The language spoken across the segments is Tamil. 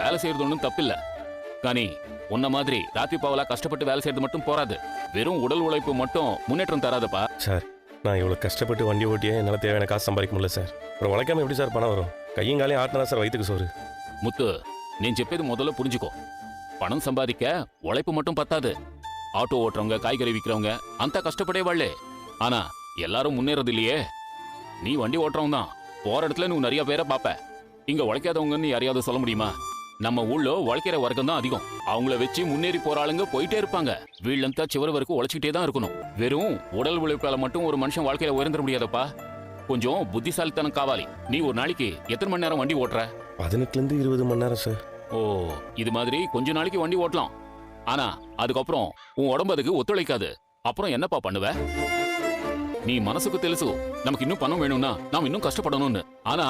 வேலை செய்யறது ஒன்றும் தப்பில்ல. கானி உன்ன மாதிரி ராத்திரி பாவலா கஷ்டப்பட்டு வேலை செய்யறது மட்டும் போறாது. வெறும் உடல் உழைப்பு மட்டும் முன்னேற்றம் தராதப்பா. சார் நான் இவ்வளோ கஷ்டப்பட்டு வண்டி ஓட்டியே என்னால் தேவையான காசு சம்பாதிக்க முடியல சார். அப்புறம் உழைக்காம எப்படி சார் பணம் வரும்? கையும் காலையும் ஆட்டினா சார் வயிற்றுக்கு சோறு. முத்து, நீ చెప్పేది முதல்ல புரிஞ்சுக்கோ. பணம் சம்பாதிக்க உழைப்பு மட்டும் பத்தாது. ஆட்டோ ஓட்டுறவங்க, காய்கறி விற்கிறவங்க அந்த கஷ்டப்படே வாழே. ஆனா எல்லாரும் முன்னேறது இல்லையே. நீ வண்டி ஓட்டுறவங்க தான், போற இடத்துல நீ நிறைய பேரை பாப்ப. இங்க உழைக்காதவங்கன்னு யாரையாவது சொல்ல முடியுமா? நம்ம ஊர்ல உழைக்கிற வர்க்கம் தான் அதிகம். அவங்கள வச்சு முன்னேறி போற ஆளுங்க போயிட்டே இருப்பாங்க. வீழ்லந்தா சிவர வரைக்கும் உழைச்சிக்கிட்டே தான் இருக்கணும். வெறும் உடல் உழைப்பால மட்டும் ஒரு மனுஷன் வாழ்க்கையில உயர்ந்துட முடியாதப்பா. கொஞ்சம் புத்திசாலித்தனம் காவாலி. நீ ஒரு நாளைக்கு எத்தனை மணி நேரம் வண்டி ஓட்டுற? 18லேருந்து 20 மணி நேரம் சார். ஓ, இது மாதிரி கொஞ்ச நாளைக்கு வண்டி ஓட்டலாம். ஆனா அதுக்கப்புறம் உன் உடம்பு அதுக்கு ஒத்துழைக்காது. அப்புறம் என்னப்பா பண்ணுவ? நீ மனசுக்கு తెలుసు நமக்கு இன்னும் பணம் வேணும்னா நாம் இன்னும் கஷ்டப்படணும்னு. ஆனா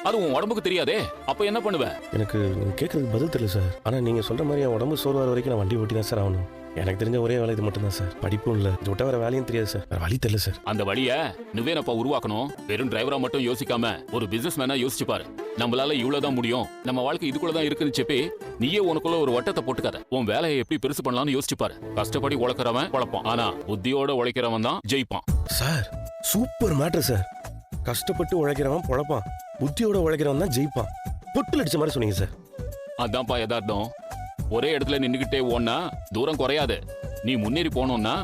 அது உன் உடம்புக்கு தெரியாதே. அப்ப என்ன பண்ணுவ? எனக்கு நீங்க கேட்கறதுக்கு பதில் தெரியல சார். ஆனா நீங்க சொல்ற மாதிரி என் உடம்பு சோறு வர வரைக்கும் நான் வண்டி ஓட்டி தான் சார் ஆகணும். எனக்கு தெரிஞ்ச ஒரே வேலை இது மட்டும் தான் சார். படிப்பும் இல்ல, இது விட்ட வேற வேலையும் தெரியாது சார். வேற வழி தெரியல சார். அந்த வழிய நுவேனப்பா உருவாக்கணும். வெறும் டிரைவரா மட்டும் யோசிக்காம ஒரு பிசினஸ் மேனா யோசிச்சு பாரு. நம்மளால இவ்வளவுதான் முடியும், நம்ம வாழ்க்கை இதுக்குள்ளதான் இருக்குன்னு చెప్పి நீயே உனக்குள்ள ஒரு வட்டத்தை போட்டுக்காத. உன் வேலையை எப்படி பெருசு பண்ணலாம்னு யோசிச்சு பாரு. கஷ்டப்படி உழைக்கிறவன் உழைப்பான், ஆனா புத்தியோட உழைக்கிறவன் தான் ஜெயிப்பான். Sir super matter sir. கஷ்டப்பட்டு உழைக்கிறவன் பொழப்பான், புத்தியோட உழைக்கிறவன் தான் ஜெயிப்பான். பொட்டுல அடிச்ச மாதிரி சொன்னீங்க சார். அதான்ப்பா யதார்த்தம். ஒரே இடத்துல நின்னுகிட்டே ஓடனா தூரம் குறையாது. நீ முன்னேறி போனோம்னா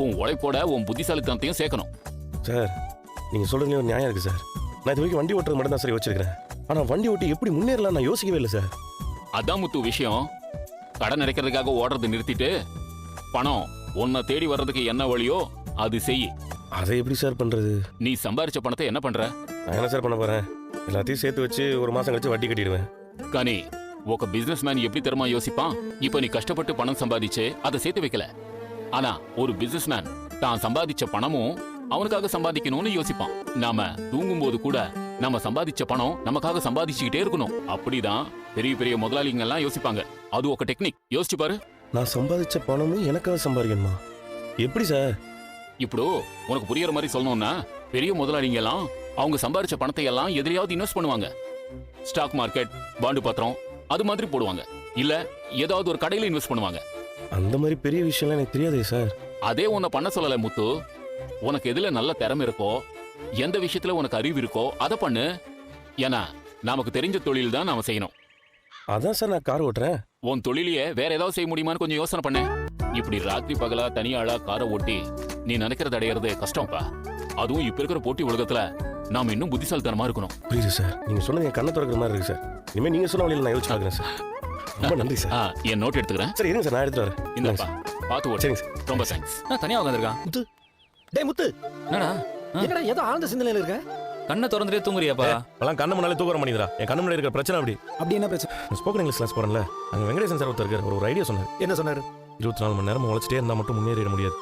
உன் உழைப்போட உன் புத்திசாலித்தனத்தையும் சேர்க்கணும். சார் நீங்க சொல்றதுல ஒரு நியாயம் இருக்கு சார். நான் இது வரைக்கும் வண்டி ஓட்டுறது மட்டும் தான் சார் யோசிச்சிருக்கேன். ஆனா வண்டி ஓட்டி எப்படி முன்னேறலாம் நான் யோசிக்கவே இல்லை சார். அதான் முத்து விஷயம். கடன் அடைக்கிறதுக்காக ஓடுறது நிறுத்திட்டு பணம் உன்னை தேடி வர்றதுக்கு என்ன வழியோ அது செய். அதை எப்படி சார் பண்றது? நீ சம்பாரிச்ச பணத்தை என்ன பண்ற? நான் என்ன சார் பண்ண போறேன்? எல்லாத்தையும் சேர்த்து வச்சு ஒரு மாசம் கழிச்சு வட்டி கட்டிடுவேன். కానీ ఒక బిజినెస్ మ్యాన్ எப்படி தெரியுமா யோசிப்பான்? இப்ப நீ கஷ்டப்பட்டு பணம் சம்பாதிச்சு அதை சேர்த்து வைக்கல. ஆனா ஒரு பிசினஸ் மேன் தான் சம்பாதிச்ச பணமும் அவனுக்காக சம்பாதிக்கணும்னு யோசிப்பான். நாம தூங்கும் போது கூட நம்ம சம்பாதிச்ச பணம் நமக்காக சம்பாதிச்சுக்கிட்டே இருக்கணும். அப்படிதான் பெரிய பெரிய முதலாளிங்க எல்லாம் யோசிப்பாங்க. அது ஒரு டெக்னிக். யோசிச்சு பாரு. நான் சம்பாதிச்ச பணமும் எனக்காக சம்பாதிக்கணுமா? எப்படி சார்? இப்போ உனக்கு புரியற மாதிரி சொல்லணும்னா, பெரிய முதலாளிங்க எல்லாம் அவங்க சம்பாதிச்ச பணத்தை எல்லாம் எதிரையாவது இன்வெஸ்ட் பண்ணுவாங்க. ஸ்டாக் மார்க்கெட், பாண்டு பத்திரம் அது மாதிரி போடுவாங்க. இல்ல ஏதாவது ஒரு கடையில இன்வெஸ்ட் பண்ணுவாங்க. அந்த மாதிரி பெரிய விஷயம்லாம் எனக்கு தெரியாதே சார். அதே உன்னை பண்ண சொல்லல முத்து. உனக்கு எதுல நல்ல திறமை இருக்கோ, எந்த விஷயத்துல உனக்கு அறிவு இருக்கோ அதை பண்ணு. ஏன்னா நமக்கு தெரிஞ்ச தொழில் தான் நாம செய்யணும். அதான் சார் நான் கார் ஓட்டுறேன். உன் தொழிலையே வேற ஏதாவது செய்ய முடியுமான்னு கொஞ்சம் யோசனை பண்ணு. இப்படி ராத்திரி பகலா தனியாளா காரை ஓட்டி நீ நினைக்கிறது அடையிறது கஷ்டம்ப்பா. அதுவும் இப்ப இருக்கிற போட்டி உலகத்துல நாம இன்னும் புத்திசாலித்தனமா இருக்கணும். புரியுது சார். நீங்க சொன்னது என் கண்ணை திறக்கிற மாதிரி இருக்கு சார். இனிமே நீங்க சொன்ன வழியில் நான் யோசிச்சு பார்க்குறேன் சார். ரொம்ப நன்றி சார். என் நோட் எடுத்துக்கிறேன். சரி இருங்க சார், நான் எடுத்துட்டு வரேன். இல்லப்பா பாத்து ஓடு. சரிங்க சார். ரொம்ப தேங்க்ஸ். தனியா உட்காந்துருக்கான். முத்து, டேய் முத்து, என்னடா என்னடா ஏதோ ஆழ்ந்த சிந்தனையில இருக்க? கண்ணை திறந்துட்டே தூங்குறியாப்பா? அப்பெல்லாம் கண்ணு முன்னாலே தூக்குற மணிதா. என் கண்ணு முன்னாடி இருக்கிற பிரச்சனை அப்படி. அப்படி என்ன பிரச்சனை? ஸ்போக்கன் இங்கிலீஷ் கிளாஸ் போறேன்ல, அங்க வெங்கடேசன் சார் ஒருத்தர் இருக்காரு. ஒரு ஐடியா சொன்னார். என்ன சொன்னாரு? 24 மணி நேரம் உழைச்சிட்டே இருந்தா மட்டும் முன்னேறிட முடியாது.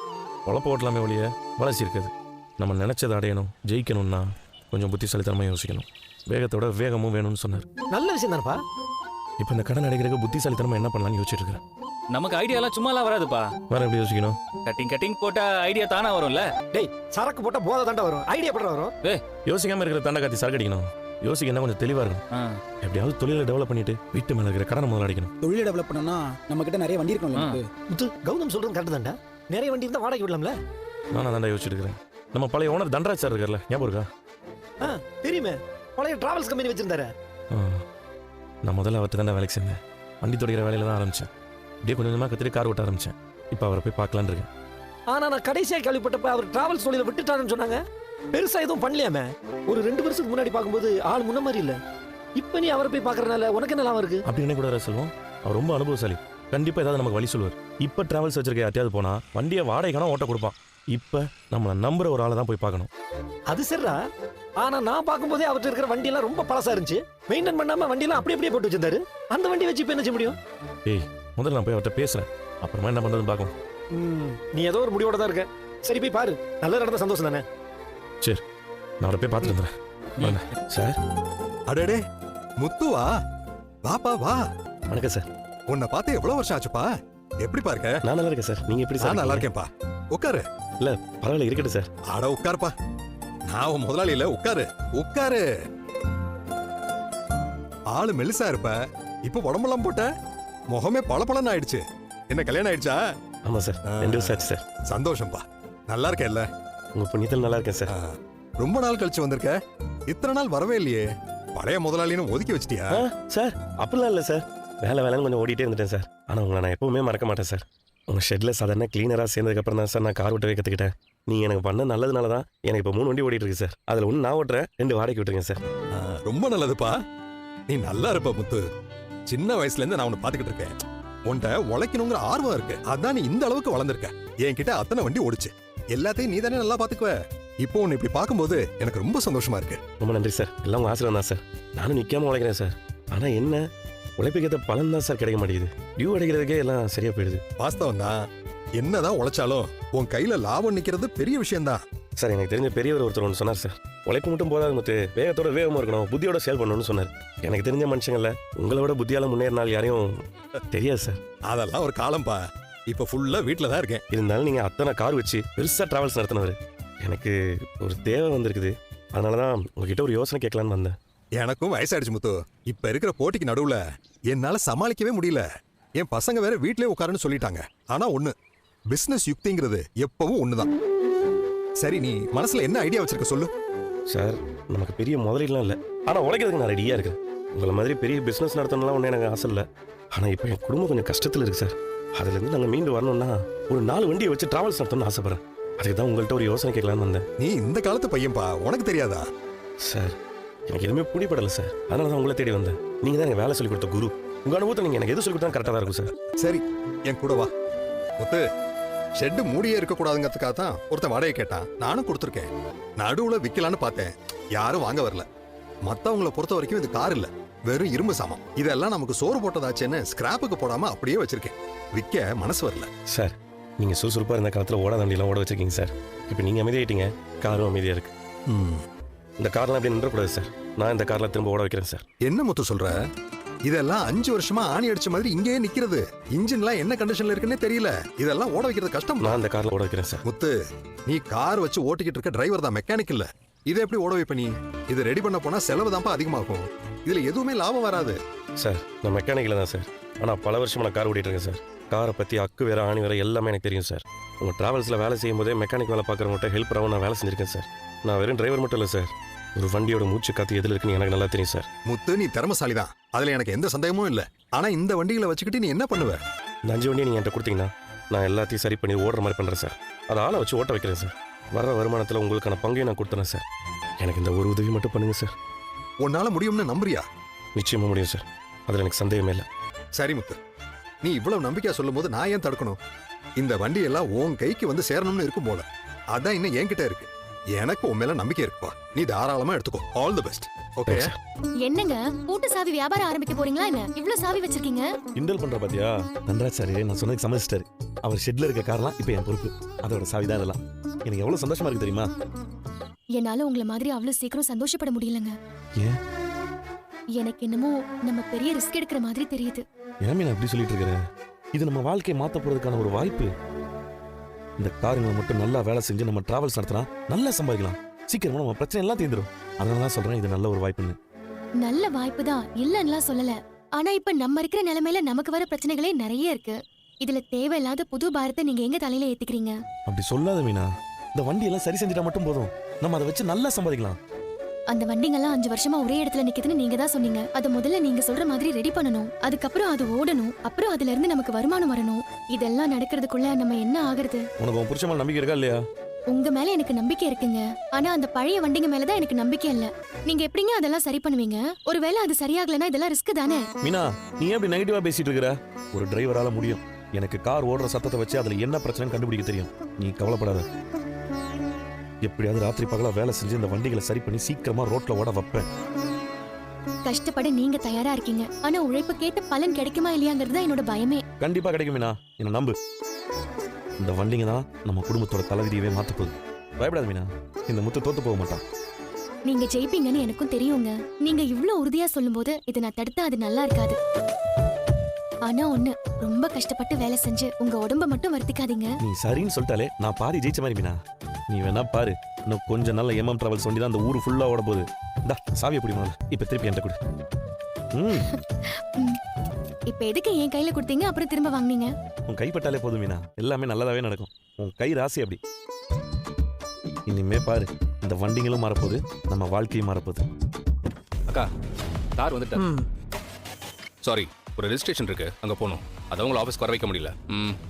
உழப்ப ஓட்டலாமே ஒழிய வளர்ச்சி இருக்காது. நம்ம நினைச்சதை அடையணும், ஜெயிக்கணும்னா கொஞ்சம் புத்திசாலித்தனமா யோசிக்கணும். வேகத்தோட வேகமும் வேணும்னு சொன்னார். நல்ல விஷயம் தானப்பா. இப்போ இந்த கடன் அடைக்கிறதுக்கு புத்திசாலித்தனமா என்ன பண்ணலாம்னு யோசிச்சுட்டு இருக்கேன். நமக்கு ஐடியாலாம் சும்மாலாம் வராதுப்பா. வேற எப்படி யோசிக்கணும்? கட்டிங் போட்டா ஐடியா தானா வரும்ல. டேய் சரக்கு போட்டா போதை தாண்டா வரும், ஐடியா பண்ற வரும். யோசிக்காம இருக்கிற தண்டை காத்தி சரக்கு அடிக்கணும். யோசிக்கணும் கொஞ்சம் தெளிவா இருக்கணும். எப்படியாவது தொழிலை டெவலப் பண்ணிட்டு வீட்டு மேல இருக்கிற கடனை முதல்ல அடிக்கணும். தொழிலை டெவலப் பண்ணா நம்ம கிட்ட நிறைய வண்டி இருக்கும்ல. முத்து, கௌதம் சொல்றது கரெக்ட் தான்டா. நிறைய வண்டி இருந்தா வாடகை விடலாம்ல. நானும் தாண்டா யோசிச்சுட்டு இருக்கிறேன். நம்ம பழைய ஓனர் தண்டராஜ் சார் இருக்கார்ல, ஞாபகம் இருக்கா? தெரியுமே, பழைய டிராவல்ஸ் கம்பெனி வச்சிருந்தாரு. நான் முதல்ல அவர்கிட்ட தாண்டா வேலைக்கு சேர்ந்தேன். வண்டி துடைக்கிற வேலையில தான் ஆரம்பிச்சேன். அப்படியே கொஞ்சம் கொஞ்சமாக கத்திரி கார் ஓட்ட ஆரம்பிச்சேன். இப்போ அவரை போய் பார்க்கலான்னு இருக்கேன். ஆனா நான் கடைசியா கேள்விப்பட்டப்ப அவர் டிராவல்ஸ் தொழில விட்டுட்டாருன்னு சொன்னாங்க. பெருசா எதுவும் பண்ணலையாமே. ஒரு 2 வருஷத்துக்கு முன்னாடி பார்க்கும்போது ஆள் முன்ன மாதிரி இல்ல. இப்ப நீ அவரை போய் பார்க்கறதுனால உனக்கு என்ன லாபம் இருக்கு? அப்படி என்ன கூட சொல்லுவோம். அவர் ரொம்ப அனுபவசாலி. கண்டிப்பா ஏதாவது நமக்கு வழி சொல்லுவார். இப்போ டிராவல்ஸ் வச்சிருக்க யார்ட்டையாவது போனா வண்டியை வாடகைக்கான ஓட்ட கொடுப்பான். இப்போ நம்மளை நம்புற ஒரு ஆளை தான் போய் பார்க்கணும். அது சரிடா. ஆனா நான் பார்க்கும்போதே அவர்கிட்ட இருக்கிற வண்டி எல்லாம் ரொம்ப பழசா இருந்துச்சு. மெயின்டைன் பண்ணாம வண்டி எல்லாம் அப்படியே போட்டு வச்சிருந்தாரு. அந்த வண்டி வச்சு இப்ப என்ன செய்ய முடியும்? ஏய், முதல்ல நான் போய் அவர்கிட்ட பேசுறேன். அப்புறமா என்ன பண்றதுன்னு பார்க்கும். நீ ஏதோ ஒரு முடிவோட தான் இருக்க. சரி போய் பாரு. நல்ல நடந்த சந்தோஷம் தானே. சரி, நான் அவரை போய் பார்த்துட்டு வந்துடுறேன். சார். அடடே முத்துவா, வாப்பா வா. வணக்கம் சார். உன்னை பார்த்து எவ்வளவு வருஷம் ஆச்சுப்பா? எப்படி பாருங்க? நான் நல்லா இருக்கேன் சார். நீங்க எப்படி சார்? நல்லா இருக்கேன்ப்பா. உட்காரு. இல்ல பரவாயில்ல, இருக்கட்டும் சார். ஆட உட்காருப்பா. நான் உன் முதலாளி இல்ல. உட்காரு உட்காரு. ஆளு மெலிசா இருப்ப, இப்போ உடம்பெல்லாம் போட்ட முகமே பளபளன்னு ஆயிடுச்சு. என்ன கல்யாணம் ஆயிடுச்சா? ஆமாம் சார், 2 வருஷம் ஆச்சு சார். சந்தோஷம்பா. நல்லா இருக்கேல்ல? உங்கள் புண்ணியத்தில் நல்லா இருக்கேன் சார். ரொம்ப நாள் கழிச்சு வந்திருக்க. இத்தனை நாள் வரவே இல்லையே. பழைய முதலாளின்னு ஒதுக்கி வச்சிட்டியா? சார் அப்படிலாம் இல்லை சார், வேலைன்னு கொஞ்சம் ஓடிட்டே இருந்துட்டேன் சார். ஆனால் உங்களை நான் எப்பவுமே மறக்க மாட்டேன் சார். உங்கள் ஷெட்டில் சாதாரண கிளீனராக சேர்ந்ததுக்கப்புறம் தான் சார் நான் கார் ஓட்டவே கற்றுக்கிட்டேன். நீங்கள் எனக்கு பண்ண நல்லதுனால தான் எனக்கு இப்போ 3 வண்டி ஓடிட்டு இருக்கு சார். அதில் ஒன்று நான் ஓட்டுறேன், 2 வாடகைக்கு விட்டுருங்க சார். ரொம்ப நல்லதுப்பா. நீ நல்லா இருப்ப முத்து. சின்ன வயசுல இருந்து நான் உன்னை பாத்துக்கிட்டு இருக்கேன். உன்கிட்ட உழைக்கணுங்கிற ஆர்வம் இருக்கு. அதான் நீ இந்த அளவுக்கு வளர்ந்துருக்க. என்கிட்ட அத்தனை வண்டி ஓடிச்சு. எல்லாத்தையும் நீ தானே நல்லா பாத்துக்குவ. இப்போ உன்னை இப்படி பார்க்கும்போது எனக்கு ரொம்ப சந்தோஷமா இருக்கு. ரொம்ப நன்றி சார், எல்லாம் உங்கள் ஆசீர்வாதம் தான் சார். நானும் நிற்காம உழைக்கிறேன் சார். ஆனால் என்ன உழைப்புக்கேற்ற பலன் தான் சார் கிடைக்க மாட்டேங்குது. டியூ அடைக்கிறதுக்கே எல்லாம் சரியா போயிடுது. வாஸ்தவம் தான். என்னதான் உழைச்சாலும் உன் கையில லாபம் நிக்கிறது பெரிய விஷயம்தான். சார் எனக்கு தெரிஞ்ச பெரியவர் ஒருத்தர் ஒன்று சொன்னார் சார். உழைப்பு மட்டும் போதாது முத்து, வேகத்தோட வேகமாக இருக்கணும், புத்தியோட செயல் பண்ணணும்னு சொன்னார். எனக்கு தெரிஞ்ச மனுஷங்கள உங்களோட புத்தியால முன்னேறினால் யாரையும் தெரியாது சார். அதெல்லாம் ஒரு காலம்பா. இப்ப ஃபுல்லா வீட்டுல தான் இருக்கேன். இருந்தாலும் நீங்கள் அத்தனை கார் வச்சு பெருசாக ட்ராவல்ஸ் நடத்தினவர். எனக்கு ஒரு தேவை வந்திருக்குது, அதனால தான் உங்ககிட்ட ஒரு யோசனை கேட்கலான்னு வந்தேன். எனக்கும் வயசாயிடுச்சு முத்து. இப்ப இருக்கிற போட்டிக்கு நடுவுல என்னால சமாளிக்கவே முடியல. என் பசங்க வேற வீட்லயே உட்காருன்னு சொல்லிட்டாங்க. ஆனா ஒண்ணு, பிசினஸ் யுக்திங்கிறது எப்பவும் ஒண்ணுதான். சரி, நீ மனசுல என்ன ஐடியா வச்சிருக்க சொல்லு. சார் நமக்கு பெரிய முதலீடுலாம் இல்லை, ஆனால் உழைக்கிறதுக்கு நான் ரெடியாக இருக்கேன். உங்களை மாதிரி பெரிய பிஸ்னஸ் நடத்தணும்லாம் ஒன்றும் எனக்கு ஆசை இல்லை. ஆனால் இப்போ என் குடும்பம் கொஞ்சம் கஷ்டத்தில் இருக்குது சார். அதுலேருந்து நாங்கள் மீண்டு வரணும்னா ஒரு 4 வண்டியை வச்சு ட்ராவல்ஸ் நடத்தணும்னு ஆசைப்பட்றேன். அதுக்கு தான் உங்கள்கிட்ட ஒரு யோசனை கேட்கலான்னு வந்தேன். நீ இந்த காலத்து பையன்பா, உனக்கு தெரியாதா? சார் எனக்கு எதுவுமே பிடிப்படலை சார், அதனால தான் உங்களை தேடி வந்தேன். நீங்கள் தான் எனக்கு வேலை சொல்லிக் கொடுத்த குரு. உங்கள் அனுபவத்தை நீங்கள் எனக்கு எது சொல்லிக் கொடுத்தா கரெக்டாக தான் இருக்கும் சார். சரி, என் கூட வா. முத்து, ஷெட்டு மூடியே இருக்கக்கூடாதுங்கிறதுக்காக தான் ஒருத்தன் வாடகை கேட்டான். நானும் கொடுத்துருக்கேன். நடுவுல விக்கலான்னு பார்த்தேன், யாரும் வாங்க வரல. மத்தவங்களை பொறுத்த வரைக்கும் இது கார் இல்ல, வெறும் இரும்பு சாமான். இதெல்லாம் நமக்கு சோறு போட்டதாச்சேன்னு ஸ்கிராப்புக்கு போடாம அப்படியே வச்சிருக்கேன். விற்க மனசு வரல. சார் நீங்கள் சுறுசுறுப்பாக இருந்த காலத்தில் ஓட வண்டியெல்லாம் ஓட வச்சிருக்கீங்க சார். இப்போ நீங்கள் அமைதியாயிட்டீங்க, காரும் அமைதியாக இருக்கு. இந்த கார்லாம் அப்படி நின்றக்கூடாது சார். நான் இந்த காரில் திரும்ப ஓட வைக்கிறேன் சார். என்ன முத்து சொல்ற? இதெல்லாம் 5 வருஷமா ஆணி அடிச்ச மாதிரி இங்கேயே நிக்கிறது. இன்ஜின்லாம் என்ன கண்டிஷன்ல இருக்குன்னே தெரியல. இதெல்லாம் ஓட வைக்கிறது கஷ்டம். நான் இந்த காரில் ஓட வைக்கிறேன் சார். முத்து, நீ கார் வச்சு ஓட்டிக்கிட்டு இருக்க டிரைவர் தான், மெக்கானிக் இல்ல. இதை எப்படி ஓட வைப்ப நீ? இதை ரெடி பண்ண போனா செலவு தான்ப்பா அதிகமாகும். இதுல எதுவுமே லாபம் வராது. சார் நான் மெக்கானிக்கில் தான் சார், ஆனால் பல வருஷமா நான் கார் ஓட்டிட்டு இருக்கேன் சார். காரை பற்றி அக்கு வேற ஆணி வேற எல்லாமே எனக்கு தெரியும் சார். உங்கள் ட்ராவல்ஸில் வேலை செய்யும் போதே மெக்கானிக் வேலை பார்க்குறவங்கள்ட்ட ஹெல்ப்பராகவும் நான் வேலை செஞ்சிருக்கேன் சார். நான் வெறும் டிரைவர் மட்டும் இல்லை சார், ஒரு வண்டியோட மூச்சு காத்து எதில் இருக்குன்னு எனக்கு நல்லா தெரியும் சார். முத்து, நீ திறமசாலி தான், அதுல எனக்கு எந்த சந்தேகமும் இல்ல. ஆனா இந்த வண்டிகளை வச்சுக்கிட்டு நீ என்ன பண்ணுவ? இந்த 5 வண்டியை நீங்கள் என்கிட்ட கொடுத்தீங்கன்னா நான் எல்லாத்தையும் சரி பண்ணி ஓடுற மாதிரி பண்ணுறேன் சார். அதை ஆளை வச்சு ஓட்ட வைக்கிறேன் சார். வர்ற வருமானத்தில் உங்களுக்கான பங்கையும் நான் கொடுத்துறேன் சார். எனக்கு இந்த ஒரு உதவி மட்டும் பண்ணுங்க சார். உன்னால முடியும்னு நம்புறியா? நிச்சயமாக முடியும் சார், அதில் எனக்கு சந்தேகமே இல்லை. சரி முத்து, நீ இவ்வளவு நம்பிக்கையா சொல்லும் போது நான் ஏன் தடுக்கணும்? இந்த வண்டி எல்லாம் உன் கைக்கு வந்து சேரணும்னு இருக்கும் போல. அதான் இன்னும் என்கிட்ட இருக்கு. எனக்கு உன் மேல நம்பிக்கை இருக்குப்பா. நீ தாராளமா எடுத்துக்கோ. All the best. ஓகே. என்னங்க பூட்டு சாவி வியாபாரம் ஆரம்பிக்க போறீங்களா என்ன? இவ்ளோ சாவி வச்சிருக்கீங்க? கிண்டல் பண்ற பாத்தியா? நன்றாஜ் சார் நான் சொன்னதுக்கு சம்மதிச்சிட்டாரு. அவர் ஷெட்ல இருக்க கார்லாம் இப்போ என் பொறுப்பு. அதோட சாவி தான் இதெல்லாம். எனக்கு எவ்வளவு சந்தோஷமா இருக்கு தெரியுமா? என்னால உங்களை மாதிரி அவ்வளவு சீக்கிரம் சந்தோஷப்பட முடியலங்க. ஏன்? எனக்கு என்னமோ நம்ம பெரிய ரிஸ்க் எடுக்கிற மாதிரி தெரியுது. ஏன் நான் இப்படி சொல்லிட்டு இருக்கிறேன்? இது நம்ம வாழ்க்கையை மாத்த போறதுக்கான ஒரு வாய்ப்பு. இந்த காருங்களை மட்டும் நல்லா வேலை செஞ்சு நம்ம டிராவல்ஸ் நடத்தினா நல்லா சம்பாதிக்கலாம். சீக்கிரமா நம்ம பிரச்சனை எல்லாம் தீர்ந்துரும். அதனால தான் சொல்றேன், இது நல்ல ஒரு வாய்ப்புன்னு. நல்ல வாய்ப்பு தான், இல்லன்னுலாம் சொல்லல. ஆனா இப்ப நம்ம இருக்கிற நிலைமையில நமக்கு வர பிரச்சனைகளே நிறைய இருக்கு. இதுல தேவையில்லாத புது பாரத்தை நீங்க எங்க தலையில ஏத்திக்கிறீங்க? அப்படி சொல்லாத மீனா. இந்த வண்டி எல்லாம் சரி செஞ்சுட்டா மட்டும் போதும், நம்ம அதை வச்சு நல்லா சம்பாதிக்கலாம். அந்த வண்டிங்கெல்லாம் 5 வருஷமா ஒரே இடத்துல நிக்குதுன்னு நீங்க தான் சொன்னீங்க. அது முதல்ல நீங்க சொல்ற மாதிரி ரெடி பண்ணணும். அதுக்கப்புறம் அது ஓடணும். அப்புறம் அதுல இருந்து நமக்கு வருமானம் வரணும். இதெல்லாம் நடக்கிறதுக்குள்ள நம்ம என்ன ஆகுறது? உனக்கு உன் புருஷன் மேல நம்பிக்கை இருக்கா இல்லையா? உங்க மேல எனக்கு நம்பிக்கை இருக்குங்க. ஆனா அந்த பழைய வண்டிங்க மேலதான் எனக்கு நம்பிக்கை இல்ல. நீங்க எப்படிங்க அதெல்லாம் சரி பண்ணுவீங்க? ஒருவேளை அது சரியாகலனா இதெல்லாம் ரிஸ்க் தானே? மீனா, நீ எப்படி நெகட்டிவா பேசிட்டு இருக்கற? ஒரு டிரைவரால முடியும். எனக்கு கார் ஓடுற சத்தத்தை வச்சு அதுல என்ன பிரச்சனைன்னு கண்டுபிடிக்க தெரியும். நீ கவலைப்படாத. எப்படியாவது ராத்திரி பகலா வேலை செஞ்சு இந்த வண்டிகளை சரி பண்ணி சீக்கிரமா ரோட்ல ஓட வைப்பேன். கஷ்டப்பட நீங்க தயாரா இருக்கீங்க. ஆனா உழைப்பு கேட்ட பலன் கிடைக்குமா இல்லையாங்கிறது தான் என்னோட பயமே. கண்டிப்பா கிடைக்கும் மீனா, என்ன நம்பு. இந்த வண்டிங்க தான் நம்ம குடும்பத்தோட தலைவிதியவே மாத்த போகுது. பயப்படாத மீனா, இந்த முத்து தோத்து போக மாட்டான். நீங்க ஜெயிப்பீங்கன்னு எனக்கும் தெரியுங்க. நீங்க இவ்ளோ உறுதியா சொல்லும்போது இதை நான் தடுத்தா அது நல்லா இருக்காது. ஆனா ஒண்ணு, ரொம்ப கஷ்டப்பட்டு வேலை செஞ்சு உங்க உடம்ப மட்டும் வருத்திக்காதீங்க. நீ சரின்னு சொல்லிட்டாலே நான் பாதி ஜெயிச்ச மாதிரி மீனா. நீ வேணா பாரு, இன்னும் கொஞ்ச நாள்ல MM டிராவல்ஸ் வண்டி தான் அந்த ஊரு ஃபுல்லா ஓட போகுது. சாவி எப்படி முதல்ல இப்ப திருப்பி என்கிட்ட கொடு. இப்ப எதுக்கு என் கையில கொடுத்தீங்க அப்புறம் திரும்ப வாங்குனீங்க? உன் கைப்பட்டாலே போதும் மீனா, எல்லாமே நல்லதாவே நடக்கும். உன் கை ராசி அப்படி. இனிமே பாரு, இந்த வண்டிங்களும் மாறப்போகுது, நம்ம வாழ்க்கையும் மாறப்போகுது. அக்கா கார் வந்துட்டா. சாரி, ஒரு ரெஜிஸ்ட்ரேஷன் இருக்கு, அங்க போகணும். அதை உங்களை ஆஃபீஸ்க்கு வர வைக்க முடியல.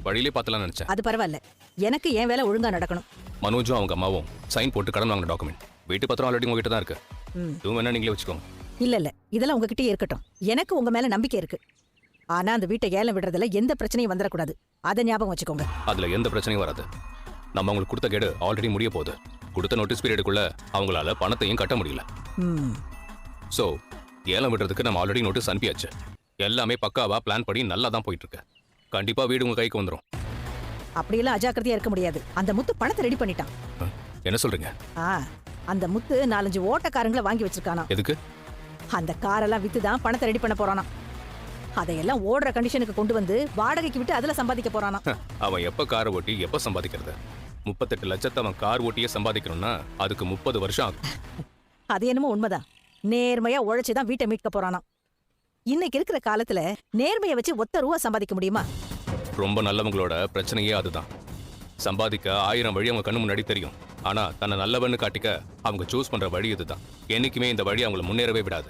வழியிலே பார்த்துலாம் நினைச்சேன். அது பரவாயில்ல, எனக்கு என் வேலை ஒழுங்கா நடக்கணும். மனோஜும் அவங்க அம்மாவும் சைன் போட்டு கடன் வாங்கின டாக்குமெண்ட், வீட்டு பத்திரம் ஆல்ரெடி உங்ககிட்ட தான் இருக்கு. இதுவும் வேணா நீங்களே வச்சுக்கோங்க. இல்ல இதெல்லாம் உங்ககிட்டயே இருக்கட்டும். எனக்கு உங்க மேல நம்பிக்கை இருக்கு. ஆனா அந்த வீட்டை ஏலம் விடுறதுல எந்த பிரச்சனையும் வந்துடக்கூடாது. அதை ஞாபகம் வச்சுக்கோங்க. அதுல எந்த பிரச்சனையும் வராது. நம்ம அவங்களுக்கு கொடுத்த கேடு ஆல்ரெடி முடிய போகுது. கொடுத்த நோட்டீஸ் பீரியடுக்குள்ள அவங்களால பணத்தையும் கட்ட முடியல. சோ ஏலம் விடுறதுக்கு நம்ம ஆல்ரெடி நோட்டீஸ் அனுப்பியாச்சு. எல்லாமே பக்காவா பிளான் படி நல்லா தான் போயிட்டு இருக்கு. கண்டிப்பா வீடு உங்க கைக்கு வந்துடும். அப்படியெல்லாம் அஜாக்கிரதையா இருக்க முடியாது. அந்த முத்து பணத்தை ரெடி பண்ணிட்டான். என்ன சொல்றீங்க? அந்த முத்து 4-5 ஓட்டக்காரங்களை வாங்கி வச்சிருக்கானா. எதுக்கு? அந்த காரெல்லாம் வித்து தான் பணத்தை ரெடி பண்ண போறானா. அதையெல்லாம் ஓடுற கண்டிஷனுக்கு கொண்டு வந்து வாடகைக்கு விட்டு அதுல சம்பாதிக்க போறானா. அவன் எப்ப காரை ஓட்டி எப்ப சம்பாதிக்கிறது? 38 லட்சத்தை அவன் கார் ஓட்டியே சம்பாதிக்கணும்னா அதுக்கு 30 வருஷம் ஆகும். அது என்னமோ உண்மைதான். நேர்மையா உழைச்சுதான் வீட்டை மீட்க போறானா. இன்னைக்கு இருக்கிற காலத்துல நேர்மையை வச்சு ஒத்த ரூபா சம்பாதிக்க முடியுமா? ரொம்ப நல்லவங்களோட பிரச்சனையே அதுதான். சம்பாதிக்க 1000 வழி அவங்க கண்ணு முன்னாடி தெரியும். ஆனா தன்னை நல்லவன்னு காட்டிக்க அவங்க சூஸ் பண்ற வழி இதுதான். என்னைக்குமே இந்த வழி அவங்கள முன்னேறவே விடாது.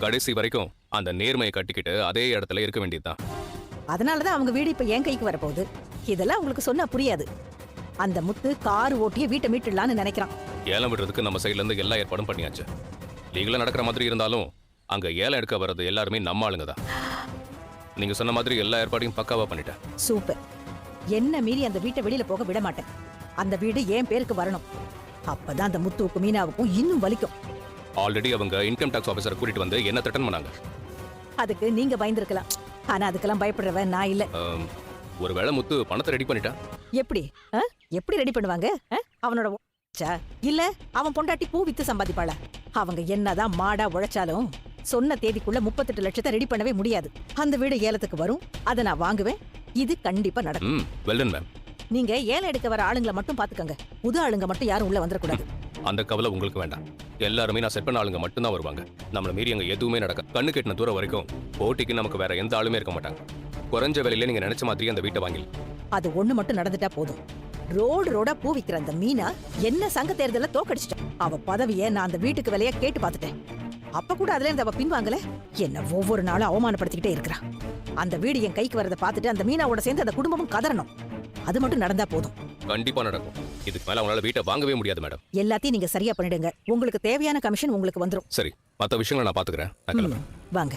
கடைசி வரைக்கும் அந்த நேர்மையை கட்டிக்கிட்டு அதே இடத்துல இருக்க வேண்டியதுதான். அதனாலதான் அவங்க வீடு இப்ப என் கைக்கு வரப்போகுது. இதெல்லாம் உங்களுக்கு சொன்னா புரியாது. அந்த முத்து கார் ஓட்டிய வீட்டை மீட்டுடலான்னு நினைக்கிறான். ஏலம் விடுறதுக்கு நம்ம சைட்ல இருந்து எல்லா ஏற்பாடும் பண்ணியாச்சு. லீகலா நடக்கிற மாதிரி இருந்தாலும் அங்க ஏலம் எடுக்க வர்றது எல்லாருமே நம்ம ஆளுங்க தான். நீங்க சொன்ன மாதிரி எல்லா ஏற்பாடையும் பக்காவா பண்ணிட்டேன். சூப்பர். என்ன மீறி அந்த வீட்டை வெளியில போக விட மாட்டேன். அந்த வீடு என் பேருக்கு வரணும். அப்பதான் அந்த முத்துவுக்கும் மீனாவுக்கும் இன்னும் வலிக்கும். ஆல்ரெடி அவங்க இன்கம் டாக்ஸ் ஆபீசரை கூட்டிட்டு வந்து என்ன த்ரெட்டன் பண்ணாங்க. அதுக்கு நீங்க பயந்துருக்கலாம். ஆனா அதுக்கெல்லாம் பயப்படுறவன் நான் இல்ல. ஒருவேளை முத்து பணத்தை ரெடி பண்ணிட்டா எப்படி எப்படி ரெடி பண்ணுவாங்க? அவனோட இல்ல அவன் பொண்டாட்டி பூ வித்து சம்பாதிப்பாள. அவங்க என்னதான் மாடா உழைச்சாலும் சொன்ன தேதிக்குள்ள 38 லட்சத்தை ரெடி பண்ணவே முடியாது. அந்த வீடு ஏலத்துக்கு வரும், அதை நான் வாங்குவேன். இது கண்டிப்பா நடக்கும். Well done ma'am. நீங்க ஏலம் எடுக்க வர ஆளுங்களை மட்டும் பாத்துக்கங்க. புது ஆளுங்க மட்டும் யாரும் உள்ள வந்துடக்கூடாது. அந்த கவலை உங்களுக்கு வேண்டாம். எல்லாருமே நான் செட் பண்ண ஆளுங்க மட்டும் தான் வருவாங்க. நம்மள மீறி அங்க எதுவுமே நடக்க கண்ணு கெட்டின தூரம் வரைக்கும் போட்டிக்கு நமக்கு வேற எந்த ஆளுமே இருக்க மாட்டாங்க. குறைஞ்ச விலையில நீங்க நினைச்ச மாதிரி அந்த வீட்டை வாங்கி. அது ஒண்ணு மட்டும் நடந்துட்டா போதும். ரோடா பூ விக்கிற அந்த மீனா என்ன சங்க தேர்தல தோக்கடிச்சிட்டான். அவ பதவியை நான் அந்த வீட்டுக்கு விலைய கேட்டு பார்த்துட்டேன். அப்ப கூட அதுல இருந்து அவ பின்வாங்கல. என்ன ஒவ்வொரு நாளும் அவமானப்படுத்திக்கிட்டே இருக்கிறா. அந்த வீடு என் கைக்கு வரதை பார்த்துட்டு அந்த மீனாவோட சேர்ந்து அந்த குடும்பமும் கதறணும். அது மட்டும் நடந்தா போதும். கண்டிப்பா நடக்கும். இதுக்கு மேல அவங்களால வீட்டை வாங்கவே முடியாது மேடம். எல்லாத்தையும் நீங்க சரியா பண்ணிடுங்க. உங்களுக்கு தேவையான கமிஷன் உங்களுக்கு வந்துரும். சரி, மத்த விஷயங்களை நான் பாத்துக்கிறேன். வாங்க.